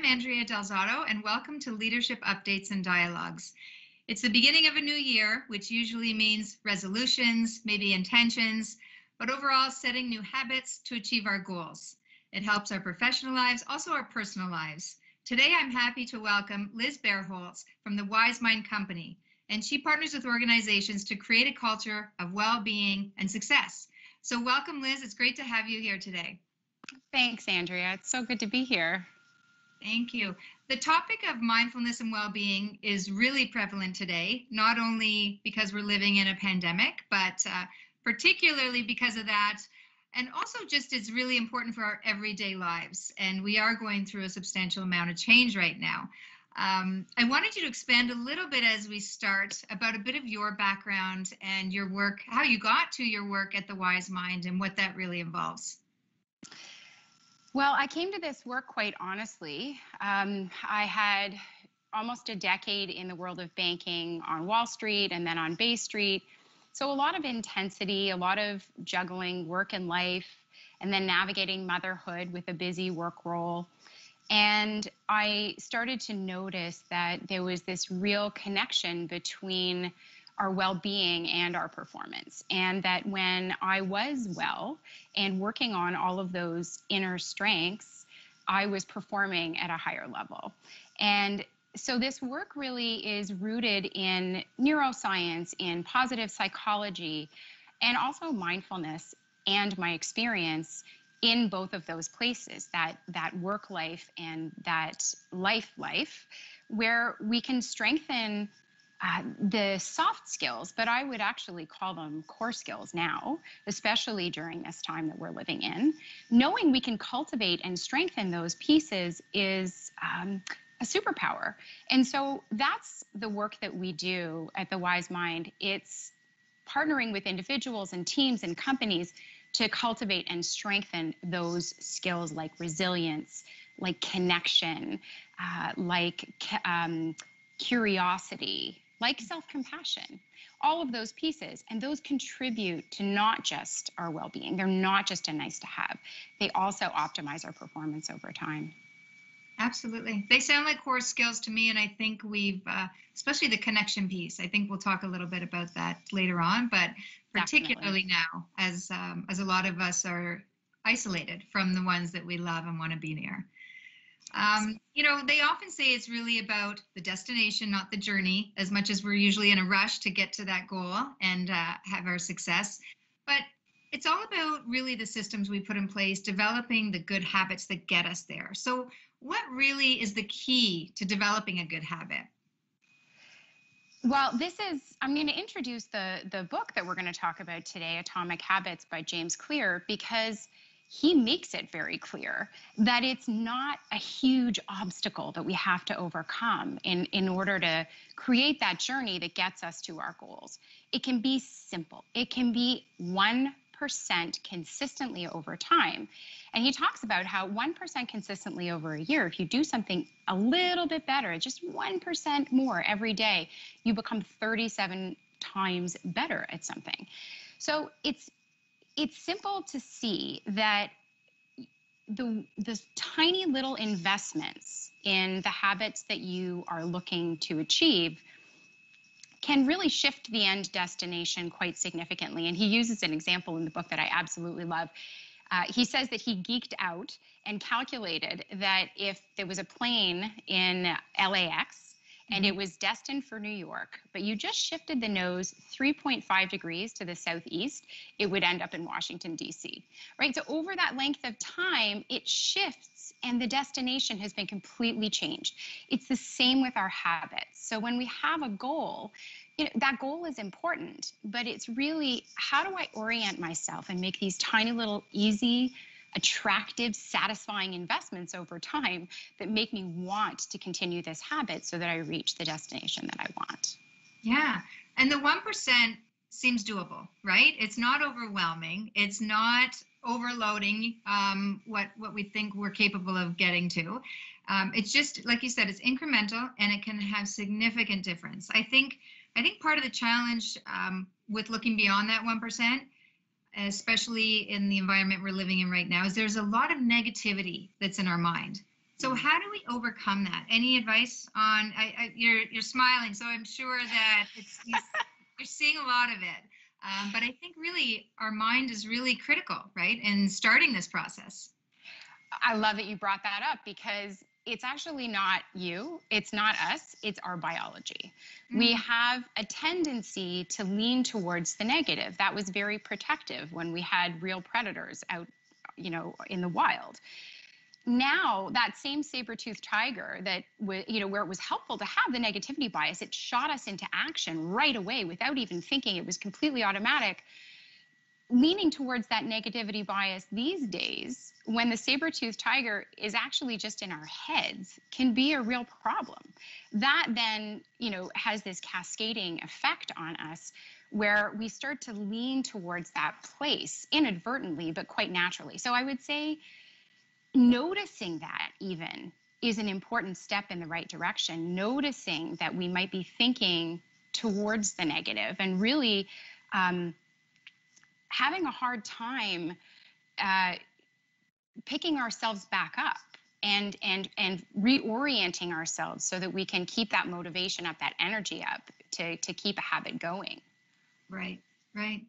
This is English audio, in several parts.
I'm Andrea DelZotto, and welcome to Leadership Updates and Dialogues. It's the beginning of a new year, which usually means resolutions, maybe intentions, but overall setting new habits to achieve our goals. It helps our professional lives, also our personal lives. Today, I'm happy to welcome Liz Berholz from the WiseMind Company, and she partners with organizations to create a culture of well-being and success. So welcome, Liz. It's great to have you here today. Thanks, Andrea. It's so good to be here. Thank you. The topic of mindfulness and well-being is really prevalent today, not only because we're living in a pandemic, but particularly because of that. And also just it's really important for our everyday lives. And we are going through a substantial amount of change right now. I wanted you to expand a little bit as we start about a bit of your background and your work, how you got to your work at the WiseMind and what that really involves. Well, I came to this work quite honestly. I had almost a decade in the world of banking on Wall Street and then on Bay Street. So a lot of intensity, a lot of juggling work and life, and then navigating motherhood with a busy work role. And I started to notice that there was this real connection between our well-being and our performance. And that when I was well and working on all of those inner strengths, I was performing at a higher level. And so this work really is rooted in neuroscience, in positive psychology, and also mindfulness and my experience in both of those places, that work life and that life, where we can strengthen the soft skills, but I would actually call them core skills now, especially during this time that we're living in. Knowing we can cultivate and strengthen those pieces is a superpower. And so that's the work that we do at the WiseMind. It's partnering with individuals and teams and companies to cultivate and strengthen those skills like resilience, like connection, like curiosity, like self-compassion, all of those pieces. And those contribute to not just our well-being. They're not just a nice to have. They also optimize our performance over time. Absolutely. They sound like core skills to me. And I think we've, especially the connection piece, I think we'll talk a little bit about that later on, but particularly now as a lot of us are isolated from the ones that we love and want to be near. They often say it's really about the destination, not the journey, as much as we're usually in a rush to get to that goal and have our success. But it's all about really the systems we put in place, developing the good habits that get us there. So what really is the key to developing a good habit? Well, I'm going to introduce the book that we're going to talk about today, Atomic Habits by James Clear, because he makes it very clear that it's not a huge obstacle that we have to overcome in order to create that journey that gets us to our goals. It can be simple. It can be 1% consistently over time. And he talks about how 1% consistently over a year, if you do something a little bit better, just 1% more every day, you become 37 times better at something. So it's simple to see that the tiny little investments in the habits that you are looking to achieve can really shift the end destination quite significantly. And he uses an example in the book that I absolutely love. He says that he geeked out and calculated that if there was a plane in LAX and it was destined for New York, but you just shifted the nose 3.5 degrees to the southeast, it would end up in Washington, D.C., right? So over that length of time, it shifts and the destination has been completely changed. It's the same with our habits. So when we have a goal, that goal is important, but it's really, how do I orient myself and make these tiny little easy, attractive, satisfying investments over time that make me want to continue this habit so that I reach the destination that I want. Yeah. And the 1% seems doable, right? It's not overwhelming. It's not overloading what we think we're capable of getting to. It's just, like you said, it's incremental and it can have significant difference. I think part of the challenge with looking beyond that 1%, especially in the environment we're living in right now, is there's a lot of negativity that's in our mind. So how do we overcome that? Any advice on? You're smiling, so I'm sure that you're seeing a lot of it. But I think really our mind is really critical, right, in starting this process. I love that you brought that up because it's actually not you, it's not us, it's our biology. We Mm, have a tendency to lean towards the negative. That was very protective when we had real predators out, in the wild. Now, that same saber-toothed tiger that where it was helpful to have the negativity bias, it shot us into action right away without even thinking. It was completely automatic. Leaning towards that negativity bias these days, when the saber-toothed tiger is actually just in our heads, can be a real problem. That then, has this cascading effect on us where we start to lean towards that place inadvertently, but quite naturally. So I would say noticing that even is an important step in the right direction. Noticing that we might be thinking towards the negative and really having a hard time picking ourselves back up and reorienting ourselves so that we can keep that motivation up, that energy up to keep a habit going. right, right.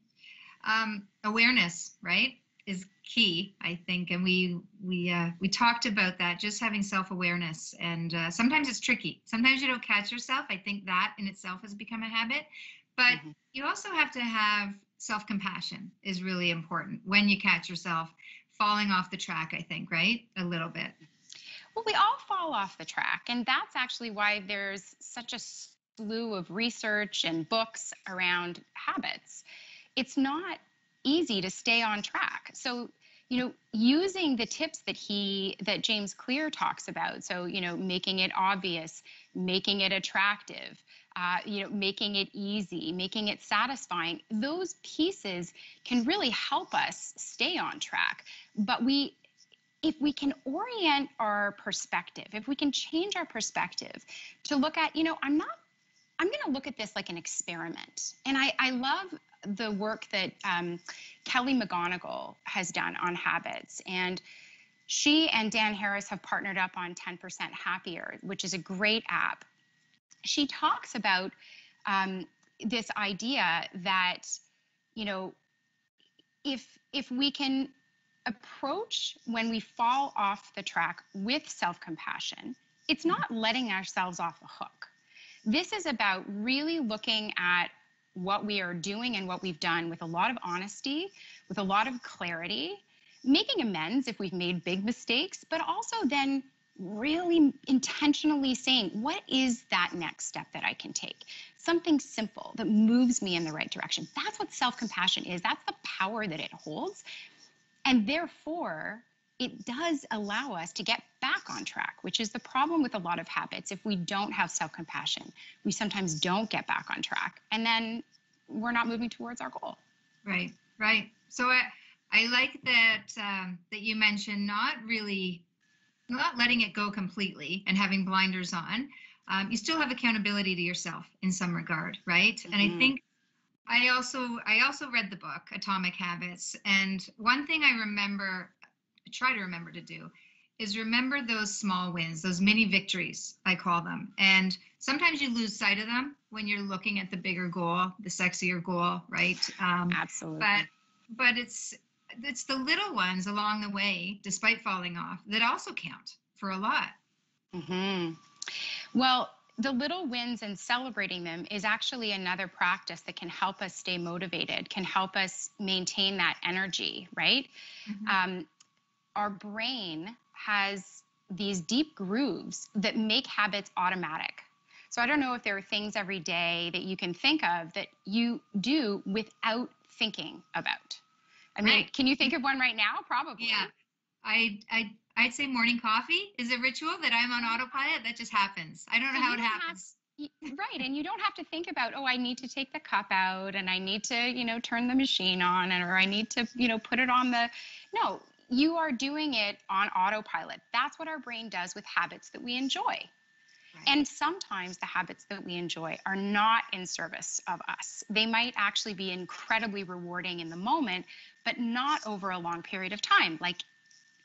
Awareness, right, is key, I think, and we talked about that. Just having self-awareness, and sometimes it's tricky. Sometimes you don't catch yourself. I think that in itself has become a habit, but Mhm. you also have to have self-compassion is really important when you catch yourself falling off the track. I think, right, a little bit. Well, we all fall off the track, and that's actually why there's such a slew of research and books around habits. It's not easy to stay on track. So, using the tips that James Clear talks about, so, making it obvious, making it attractive, making it easy, making it satisfying, those pieces can really help us stay on track. But if we can orient our perspective, if we can change our perspective to look at, I'm going to look at this like an experiment. And I love the work that Kelly McGonigal has done on habits. And she and Dan Harris have partnered up on 10% Happier, which is a great app. She talks about this idea that, you know, if we can approach when we fall off the track with self-compassion, it's not letting ourselves off the hook. This is about really looking at what we are doing and what we've done with a lot of honesty, with a lot of clarity, making amends if we've made big mistakes, but also then really intentionally saying, what is that next step that I can take? Something simple that moves me in the right direction. That's what self-compassion is. That's the power that it holds. And therefore, it does allow us to get back on track, which is the problem with a lot of habits. If we don't have self-compassion, we sometimes don't get back on track, and then we're not moving towards our goal. Right, right. So I like that that you mentioned not letting it go completely and having blinders on. You still have accountability to yourself in some regard, right? And I think I also read the book Atomic Habits, and one thing I try to remember to do is remember those small wins, those mini victories, I call them. And sometimes you lose sight of them when you're looking at the bigger goal, the sexier goal, right? Absolutely. But it's the little ones along the way, despite falling off, that also count for a lot. Well, the little wins and celebrating them is actually another practice that can help us stay motivated, can help us maintain that energy, right? Our brain has these deep grooves that make habits automatic. So I don't know if there are things every day that you can think of that you do without thinking about. I mean, Right. Can you think of one right now? Probably. Yeah. I'd say morning coffee is a ritual that I'm on autopilot. That just happens. I don't know how it happens. Right. And you don't have to think about, oh, I need to take the cup out and I need to, turn the machine on or I need to, put it on the. No, you are doing it on autopilot. That's what our brain does with habits that we enjoy. Right. And sometimes the habits that we enjoy are not in service of us. They might actually be incredibly rewarding in the moment, but not over a long period of time. Like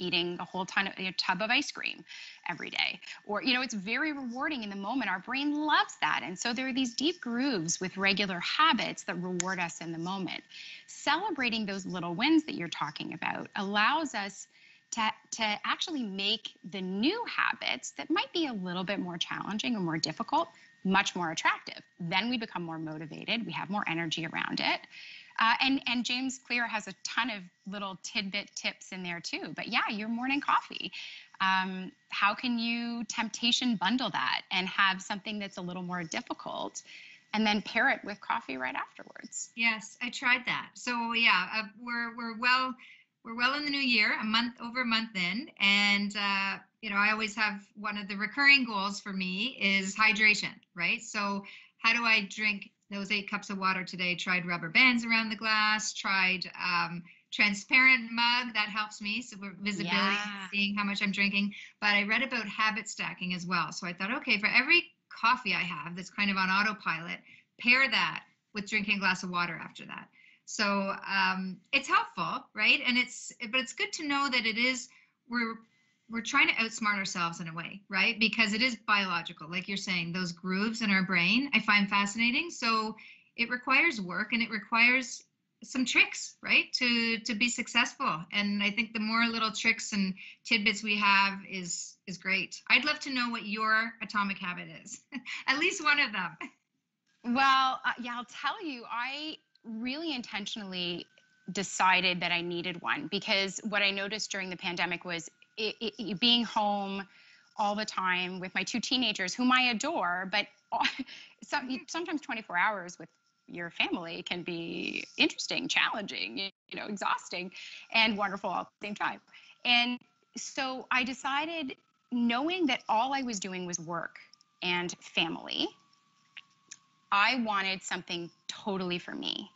eating a tub of ice cream every day. Or, it's very rewarding in the moment. Our brain loves that. And so there are these deep grooves with regular habits that reward us in the moment. Celebrating those little wins that you're talking about allows us to actually make the new habits that might be a little bit more challenging or more difficult much more attractive. Then we become more motivated. We have more energy around it. And James Clear has a ton of little tidbit tips in there too. But yeah, your morning coffee. How can you temptation bundle that and have something that's a little more difficult and then pair it with coffee right afterwards? Yes, I tried that. So yeah, we're well in the new year, over a month in, and I always have one of the recurring goals for me is hydration, right? So how do I drink those 8 cups of water today? Tried rubber bands around the glass, tried transparent mug, that helps me, so visibility, seeing how much I'm drinking. But I read about habit stacking as well. So I thought, okay, for every coffee I have that's kind of on autopilot, pair that with drinking a glass of water after that. So it's helpful, right? But it's good to know that we're trying to outsmart ourselves in a way, right? Because it is biological, like you're saying, those grooves in our brain, I find fascinating. So it requires work and it requires some tricks, right? To be successful. And I think the more little tricks and tidbits we have is great. I'd love to know what your atomic habit is, at least one of them. Well, yeah, I'll tell you, I really intentionally decided that I needed one because what I noticed during the pandemic was being home all the time with my 2 teenagers, whom I adore, but sometimes 24 hours with your family can be interesting, challenging, exhausting, and wonderful at the same time. And so I decided, knowing that all I was doing was work and family, I wanted something totally for me.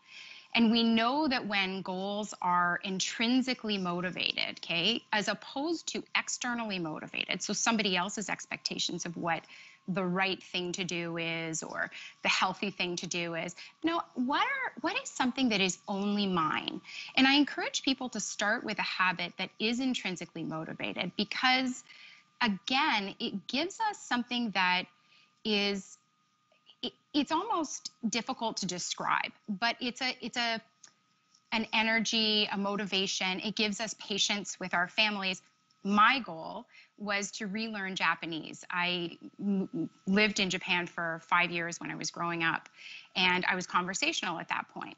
And we know that when goals are intrinsically motivated, okay, as opposed to externally motivated, so somebody else's expectations of what the right thing to do is or the healthy thing to do is, what is something that is only mine? And I encourage people to start with a habit that is intrinsically motivated because, again, it gives us something that is, it's almost difficult to describe, but it's an energy, a motivation. It gives us patience with our families. My goal was to relearn Japanese. I lived in Japan for 5 years when I was growing up, and I was conversational at that point.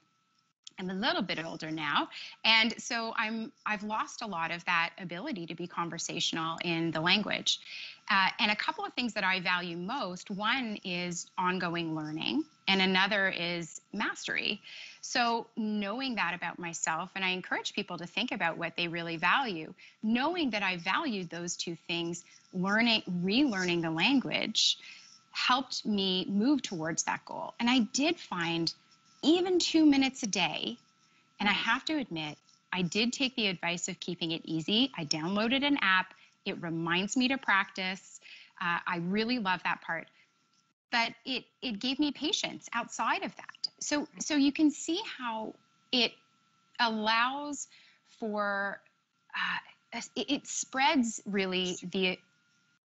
I'm a little bit older now, and so I've lost a lot of that ability to be conversational in the language. And a couple of things that I value most, one is ongoing learning, and another is mastery. So knowing that about myself, and I encourage people to think about what they really value, knowing that I valued those 2 things, relearning the language, helped me move towards that goal. And I did find even 2 minutes a day, and I have to admit, I did take the advice of keeping it easy. I downloaded an app. It reminds me to practice. I really love that part. But it gave me patience outside of that. So you can see how it allows for, it spreads really the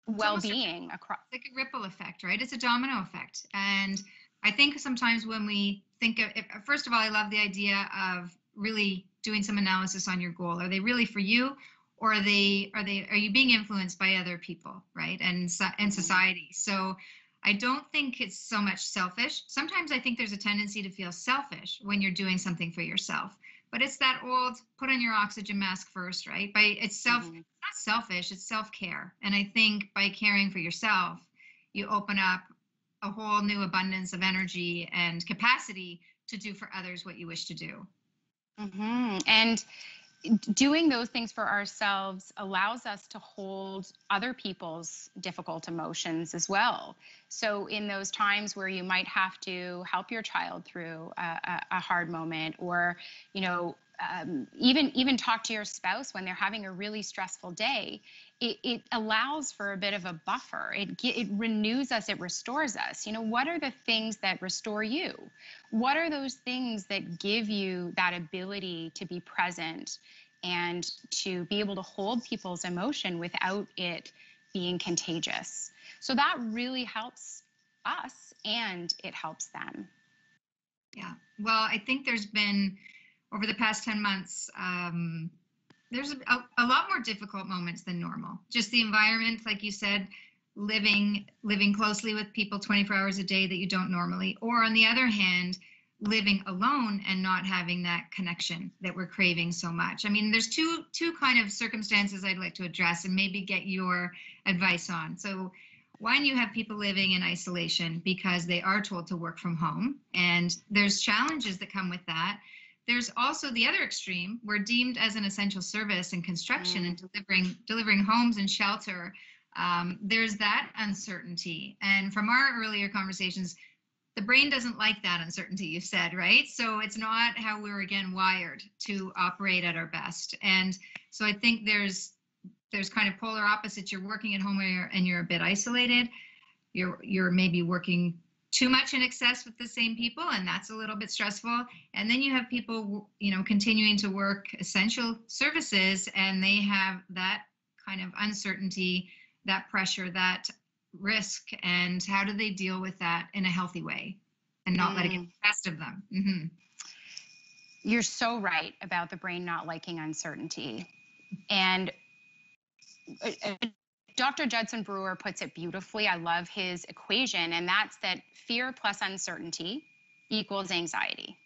well-being across. Like a ripple effect, right? It's a domino effect. And I think sometimes when we think of it, first of all, I love the idea of really doing some analysis on your goal. Are they really for you, or are you being influenced by other people, right? And society. So I don't think it's so much selfish. Sometimes I think there's a tendency to feel selfish when you're doing something for yourself. But it's that old put on your oxygen mask first, right? It's not selfish, it's self-care. And I think by caring for yourself, you open up a whole new abundance of energy and capacity to do for others what you wish to do. And doing those things for ourselves allows us to hold other people's difficult emotions as well. So in those times where you might have to help your child through a hard moment, or, even talk to your spouse when they're having a really stressful day, it allows for a bit of a buffer. It renews us, it restores us. What are the things that restore you? What are those things that give you that ability to be present and to be able to hold people's emotion without it being contagious. So that really helps us and it helps them. Yeah. Well, I think there's been, over the past 10 months, there's a lot more difficult moments than normal. Just the environment, like you said, living closely with people 24 hours a day that you don't normally, or on the other hand, living alone and not having that connection that we're craving so much. I mean, there's two kind of circumstances I'd like to address and maybe get your advice on. So one, you have people living in isolation because they are told to work from home, and there's challenges that come with that. There's also the other extreme. We're deemed as an essential service in construction and delivering homes and shelter. There's that uncertainty. And from our earlier conversations, the brain doesn't like that uncertainty, you've said, right? So it's not how we're, again, wired to operate at our best. And so I think there's kind of polar opposites. You're working at home and you're a bit isolated. You're maybe working too much in excess with the same people, and that's a little bit stressful. And then you have people, continuing to work essential services, and they have that kind of uncertainty, that pressure, that risk, and how do they deal with that in a healthy way and not let it get the best of them? Mm-hmm. You're so right about the brain not liking uncertainty. And Dr. Judson Brewer puts it beautifully. I love his equation, and that's that fear plus uncertainty equals anxiety.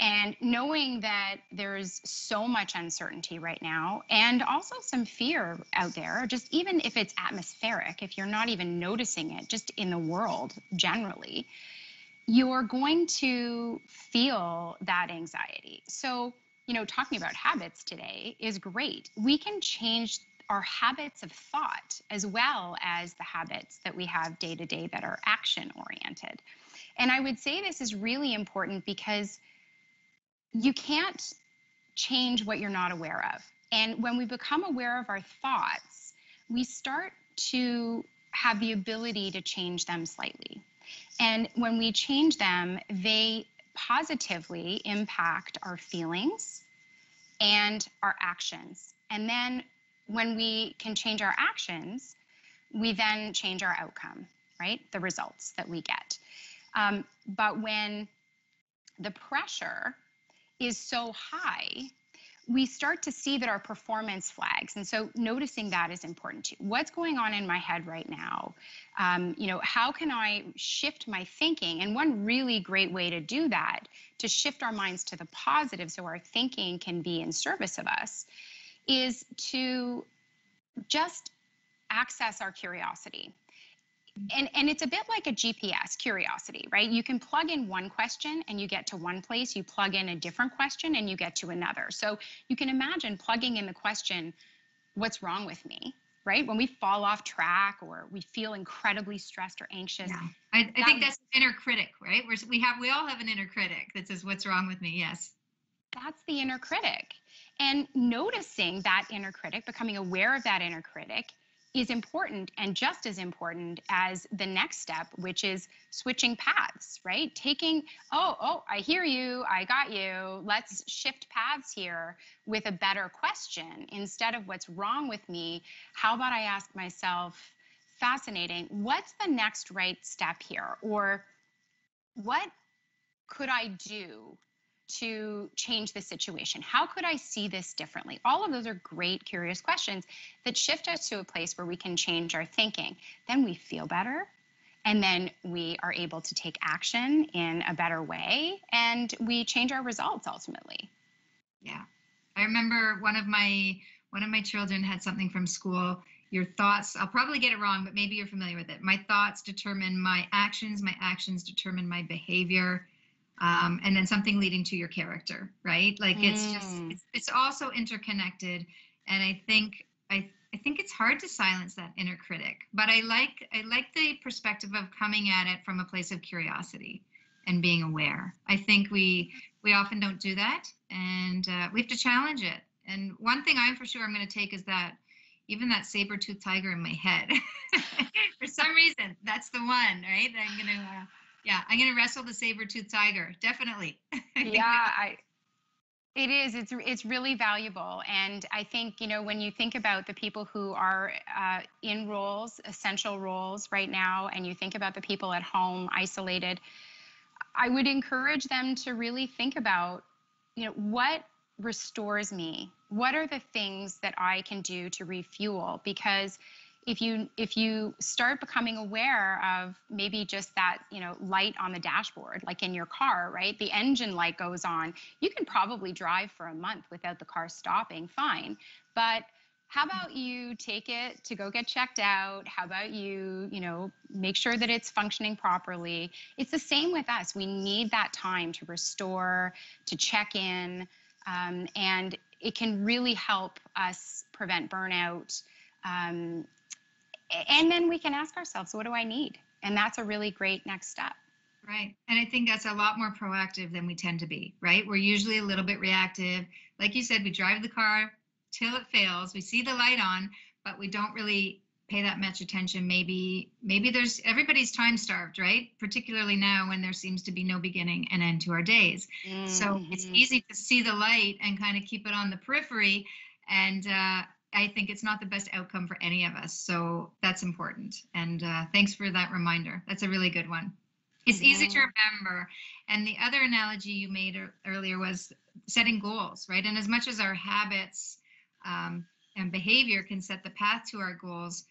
And knowing that there's so much uncertainty right now, and also some fear out there, just even if it's atmospheric, if you're not even noticing it, just in the world generally, you're going to feel that anxiety. So, talking about habits today is great. We can change our habits of thought as well as the habits that we have day to day that are action oriented. And I would say this is really important because you can't change what you're not aware of. And when we become aware of our thoughts, we start to have the ability to change them slightly. And when we change them, they positively impact our feelings and our actions. And then when we can change our actions, we then change our outcome, right? The results that we get. But when the pressure is so high, we start to see that our performance flags. And so noticing that is important too. What's going on in my head right now? How can I shift my thinking? And one really great way to do that, to shift our minds to the positive so our thinking can be in service of us, is to just access our curiosity. And it's a bit like a GPS, curiosity, right? You can plug in one question and you get to one place. You plug in a different question and you get to another. So you can imagine plugging in the question, what's wrong with me, right? When we fall off track or we feel incredibly stressed or anxious. Yeah. I think that's the inner critic, right? We all have an inner critic that says, what's wrong with me? Yes. That's the inner critic. And noticing that inner critic, becoming aware of that inner critic, is important, and just as important as the next step, which is switching paths, right? Taking, I hear you, I got you, let's shift paths here with a better question. Instead of what's wrong with me, how about I ask myself, fascinating, what's the next right step here? Or what could I do to change the situation? How could I see this differently? All of those are great, curious questions that shift us to a place where we can change our thinking. Then we feel better, and then we are able to take action in a better way, and we change our results ultimately. Yeah. I remember one of my children had something from school. Your thoughts, I'll probably get it wrong, but maybe you're familiar with it. My thoughts determine my actions determine my behavior. And then something leading to your character, right? Like it's also interconnected. And I think it's hard to silence that inner critic, but I like the perspective of coming at it from a place of curiosity and being aware. I think we often don't do that, and we have to challenge it. And one thing I'm going to take is that even that saber-toothed tiger in my head, for some reason, that's the one, right? I'm going to wrestle the saber-toothed tiger. Definitely. It is. It's really valuable. And I think, when you think about the people who are in roles, essential roles right now, and you think about the people at home isolated, I would encourage them to really think about, what restores me? What are the things that I can do to refuel? Because if you start becoming aware of maybe just that, light on the dashboard, like in your car, right? The engine light goes on. You can probably drive for a month without the car stopping, fine. But how about you take it to go get checked out? How about you, make sure that it's functioning properly? It's the same with us. We need that time to restore, to check in, and it can really help us prevent burnout. And then we can ask ourselves, what do I need? And that's a really great next step. Right. And I think that's a lot more proactive than we tend to be, right? We're usually a little bit reactive. Like you said, we drive the car till it fails. We see the light on, but we don't really pay that much attention. Maybe everybody's time starved, right? Particularly now when there seems to be no beginning and end to our days. Mm-hmm. So it's easy to see the light and kind of keep it on the periphery. And I think it's not the best outcome for any of us. So that's important. And thanks for that reminder. That's a really good one. It's easy to remember. And the other analogy you made earlier was setting goals, right? And as much as our habits and behavior can set the path to our goals,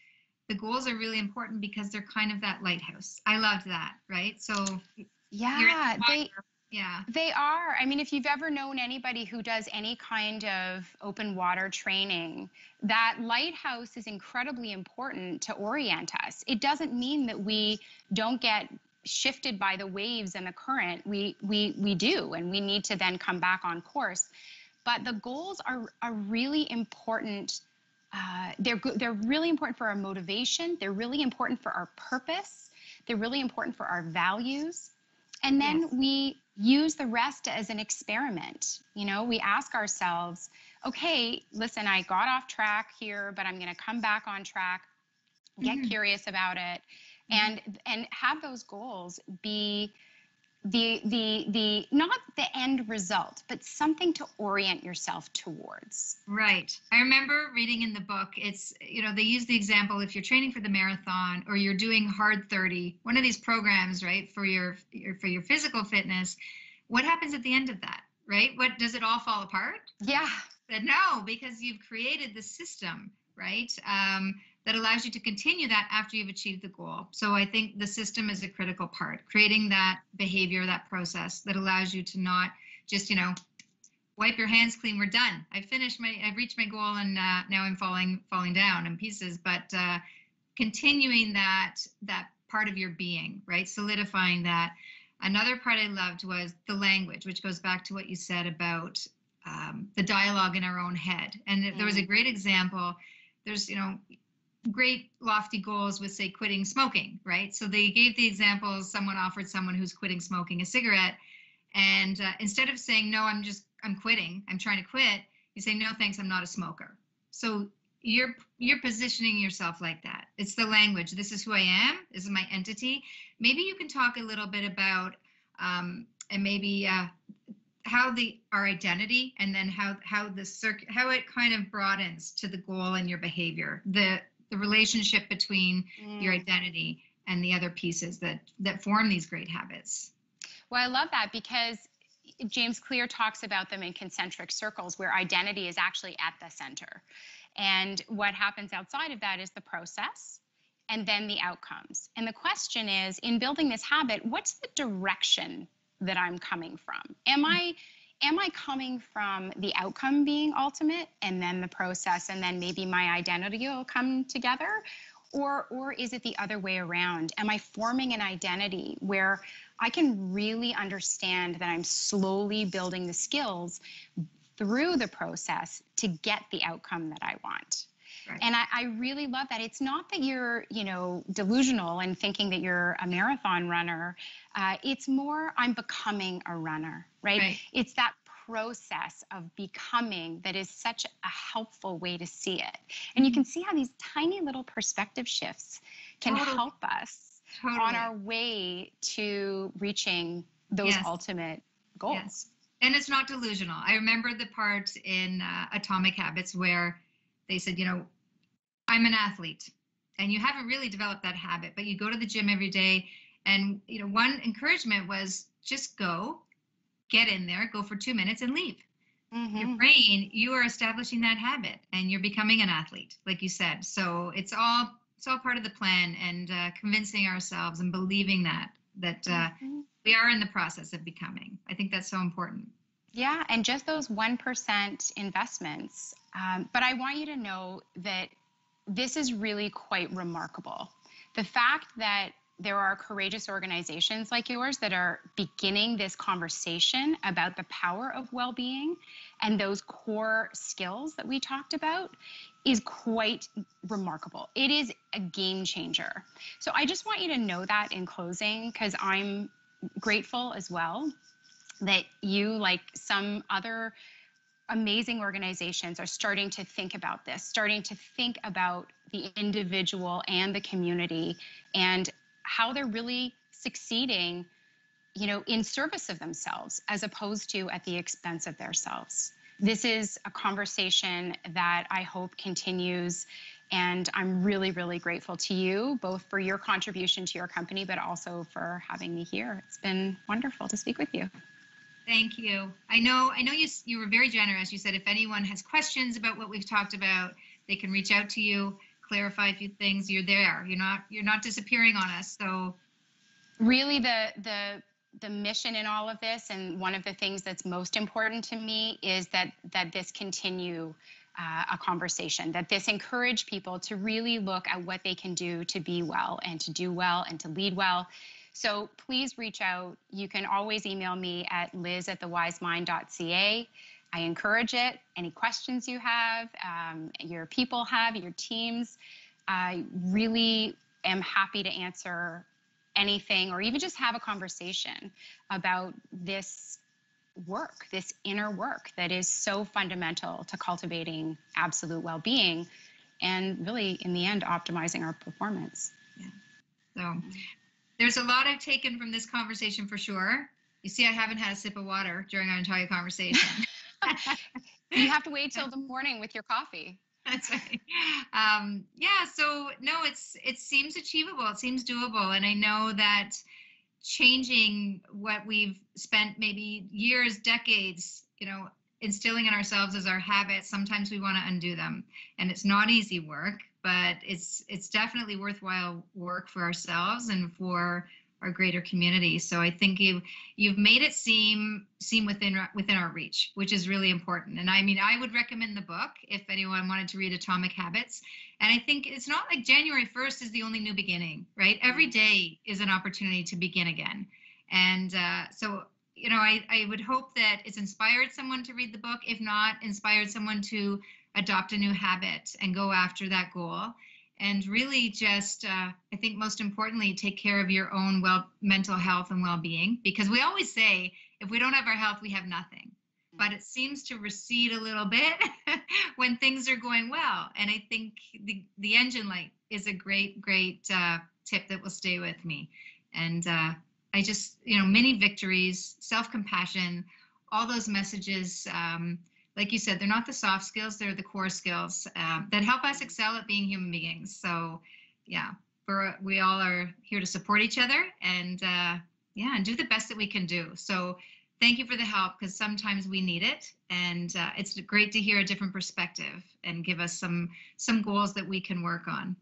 the goals are really important because they're kind of that lighthouse. I loved that, right? So yeah, they are. I mean, if you've ever known anybody who does any kind of open water training, that lighthouse is incredibly important to orient us. It doesn't mean that we don't get shifted by the waves and the current. We do, and we need to then come back on course. But the goals are really important. They're really important for our motivation. They're really important for our purpose. They're really important for our values. And then we use the rest as an experiment. We ask ourselves, okay, listen, I got off track here, but I'm going to come back on track, get curious about it, and have those goals be the not the end result, but something to orient yourself towards. Right. I remember reading in the book, it's, they use the example, if you're training for the marathon or you're doing Hard 30, one of these programs, right, for your physical fitness, what happens at the end of that, right? What, does it all fall apart? Yeah. But no, because you've created the system, right? That allows you to continue that after you've achieved the goal. So I think the system is a critical part, creating that behavior, that process that allows you to not just, wipe your hands clean, we're done. I've reached my goal, and now I'm falling down in pieces, but continuing that part of your being, right? Solidifying that. Another part I loved was the language, which goes back to what you said about the dialogue in our own head. And there was a great example. There's, great lofty goals with, say, quitting smoking, right? So they gave the example, someone offered someone who's quitting smoking a cigarette, and instead of saying, no, I'm quitting, I'm trying to quit, you say, no, thanks, I'm not a smoker. So you're positioning yourself like that. It's the language. This is who I am. This is my entity. Maybe you can talk a little bit about and maybe how our identity, and then how it kind of broadens to the goal and your behavior, the relationship between your identity and the other pieces that form these great habits. Well, I love that, because James Clear talks about them in concentric circles, where identity is actually at the center. And what happens outside of that is the process and then the outcomes. And the question is, in building this habit, what's the direction that I'm coming from? Am I coming from the outcome being ultimate, and then the process, and then maybe my identity will come together? Or is it the other way around? Am I forming an identity where I can really understand that I'm slowly building the skills through the process to get the outcome that I want? Right. And I really love that. It's not that you're, delusional and thinking that you're a marathon runner. It's more, I'm becoming a runner, right? It's that process of becoming that is such a helpful way to see it. And you can see how these tiny little perspective shifts can help us on our way to reaching those ultimate goals. Yes. And it's not delusional. I remember the part in Atomic Habits where they said, I'm an athlete, and you haven't really developed that habit, but you go to the gym every day. And, one encouragement was just go, get in there, go for 2 minutes and leave. Your brain, you are establishing that habit and you're becoming an athlete, like you said. So it's all part of the plan, and convincing ourselves and believing that we are in the process of becoming. I think that's so important. Yeah, and just those 1% investments. But I want you to know that this is really quite remarkable. The fact that there are courageous organizations like yours that are beginning this conversation about the power of well-being and those core skills that we talked about is quite remarkable. It is a game changer. So I just want you to know that in closing, because I'm grateful as well that you, like some other amazing organizations, are starting to think about this, starting to think about the individual and the community, and how they're really succeeding, in service of themselves as opposed to at the expense of themselves. This is a conversation that I hope continues, and I'm really, really grateful to you, both for your contribution to your company, but also for having me here. It's been wonderful to speak with you. Thank you. I know you were very generous. You said if anyone has questions about what we've talked about, they can reach out to you, clarify a few things. You're there. You're not disappearing on us. So really the mission in all of this, and one of the things that's most important to me, is that this continue a conversation, that this encourage people to really look at what they can do to be well and to do well and to lead well. So please reach out. You can always email me at liz@thewисemind.ca. I encourage it. Any questions you have, your people have, your teams, I really am happy to answer anything, or even just have a conversation about this work, this inner work that is so fundamental to cultivating absolute well-being and really, in the end, optimizing our performance. Yeah. So there's a lot I've taken from this conversation for sure. You see, I haven't had a sip of water during our entire conversation. You have to wait till the morning with your coffee. That's right. Yeah. So no, it seems achievable. It seems doable. And I know that changing what we've spent maybe years, decades, instilling in ourselves as our habits, sometimes we want to undo them. And it's not easy work, but it's definitely worthwhile work for ourselves and for our greater community. So I think you've made it seem within our reach, which is really important. And I mean, I would recommend the book if anyone wanted to read Atomic Habits. And I think it's not like January 1st is the only new beginning, right? Every day is an opportunity to begin again. And so, I would hope that it's inspired someone to read the book. If not, inspired someone to adopt a new habit and go after that goal. And really just, I think most importantly, take care of your own mental health and well-being, because we always say, if we don't have our health, we have nothing. But it seems to recede a little bit when things are going well. And I think the engine light is a great tip that will stay with me. And I just, many victories, self-compassion, all those messages, like you said, they're not the soft skills, they're the core skills that help us excel at being human beings. So yeah, we all are here to support each other and and do the best that we can do. So thank you for the help, because sometimes we need it. And it's great to hear a different perspective and give us some goals that we can work on.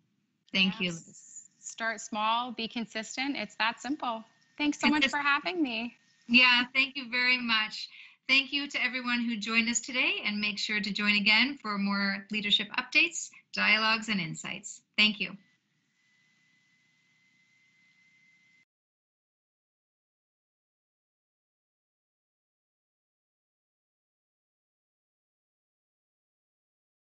Thank you, Liz. Start small, be consistent. It's that simple. Thanks so much for having me. Yeah, thank you very much. Thank you to everyone who joined us today, and make sure to join again for more leadership updates, dialogues, and insights. Thank you.